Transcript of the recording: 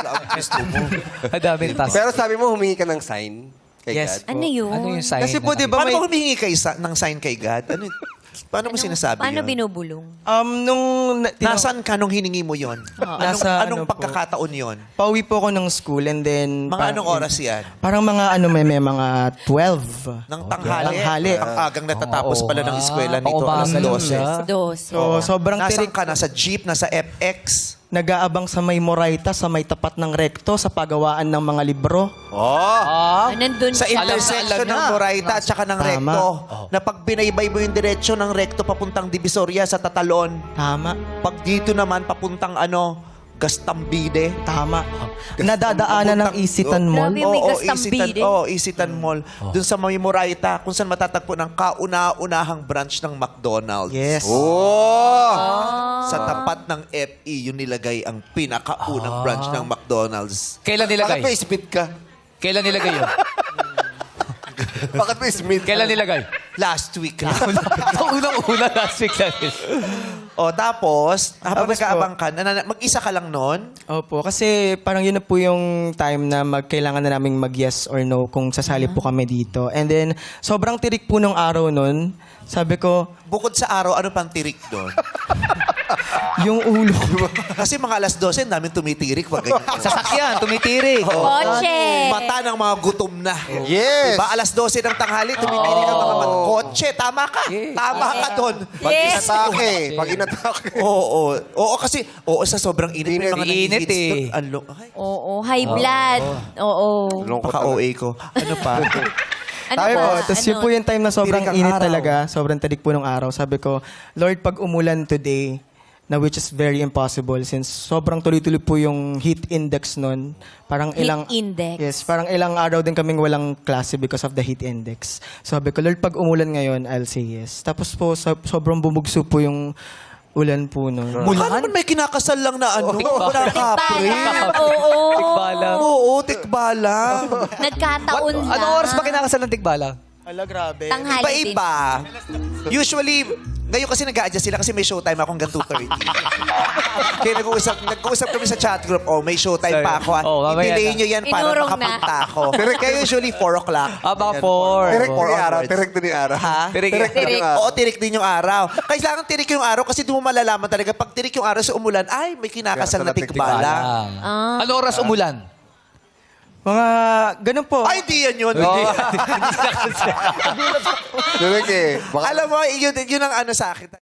Ang gusto mo. Madaming task. Pero sabi mo, humingi ka ng sign kay Yes. God. Ano yun? Ano yung sign? Kasi po, di ba Paano may... ba humihingi kayo ng sign kay God? Paano mo sinasabi Paano yun? binubulong? Nasaan ka nung hiningi mo yun? Nasa anong ano po? pagkakataon yun? Pauwi po ako ng school and then... Mga anong oras yan? Parang mga may mga 12. Ng tanghali? Tanghali. Ang agang natatapos pala ng eskwela nito. Paubasan Alas 12. siya. Dos. So, sobrang Nasaan tirik. ka? Nasa jeep? Nasa FX? Nag-aabang sa may Moraita, sa may tapat ng rekto, sa pagawaan ng mga libro. Nandun Sa siya. intersection ng Moraita at saka ng Tama. Recto. Na pag binaybay mo yung diretsyo ng Recto papuntang Divisoria sa Tatalon. Tama. Pag dito naman papuntang Gastambide. Tama. Nadadaanan ng Isitan Mall. Grabe. May Gastambide. Isitan Mall. Doon sa may Moraita, kung saan matatagpo ng kauna-unahang branch ng McDonald's. Yes. Sa tapat ng FE, yun nilagay ang pinakaunang branch ng McDonald's. Kailan nilagay? Bakit may Smith ka? Kailan nilagay yun? Bakit may Smith? Kailan nilagay? Last week. Unang-una last week lang yun. Tapos, habang Tapos nag-aabang ka, mag-isa ka lang noon? Opo, kasi parang yun na po yung time na kailangan na naming mag-yes or no kung sasali po kami dito. And then, sobrang tirik po nung araw nun. Sabi ko, Bukod sa araw, ano pang tirik doon? yung ulo ko. Kasi mga alas 12, namin tumitirik. Pag ganyan. Sasakyan, tumitirik. Kotse. Mata ng mga gutom na. Yes. Diba? Alas 12 ng tanghali, tumitirik ang mga kotse. Tama ka. Tama ka doon. Pag Yes. inatake. Pag inatake. Oo, kasi sa sobrang init. May mga Init nahihits eh. doon. Ano? Ay, Oo, high blood. Oo. Lungkot paka-OA ko. Ano pa? Ano Sabi ba? ko, tapos yun po yung time na sobrang Tirik ang init araw. talaga. Sobrang tirik po ng araw. Sabi ko, Lord, pag umulan today, na which is very impossible since sobrang tuloy-tuloy po yung heat index nun. Parang Heat ilang index. Yes, parang ilang araw din kaming walang klase because of the heat index. Sabi ko, Lord, pag umulan ngayon, I'll say yes. Tapos po, sobrang bumugso po yung ulan po nun. Baka naman may kinakasal lang na ano. Wala kapre. Tikbalang. Oo. Tikbalang. Oo, tikbalang. Nagkataon lang. Anong oras ba kinakasal ng tikbalang? Ala, grabe. Tanghali din. Iba-iba. Usually, ngayon kasi nag-a-adjust sila kasi may showtime ako hanggang 2:30. Kaya nag-uusap kami sa chat group, may showtime pa ako. Mamaya I-delay na. nyo yan para Inurong makapunta ako. Kaya usually 4 o'clock. Baka 4. Tirik din yung araw. Tirik din yung araw. Ha? Tirik. Tirik. Oo, tirik din yung araw. Kailangan tirik yung araw kasi doon mo malalaman talaga. Pag tirik yung araw sa umulan, ay, may kinakasal na tikbalang. Anong oras umulan? Mga, ganun po. Ay, hindi yan yun. Tirik eh. Baka Alam mo, yun ang ano sa akin.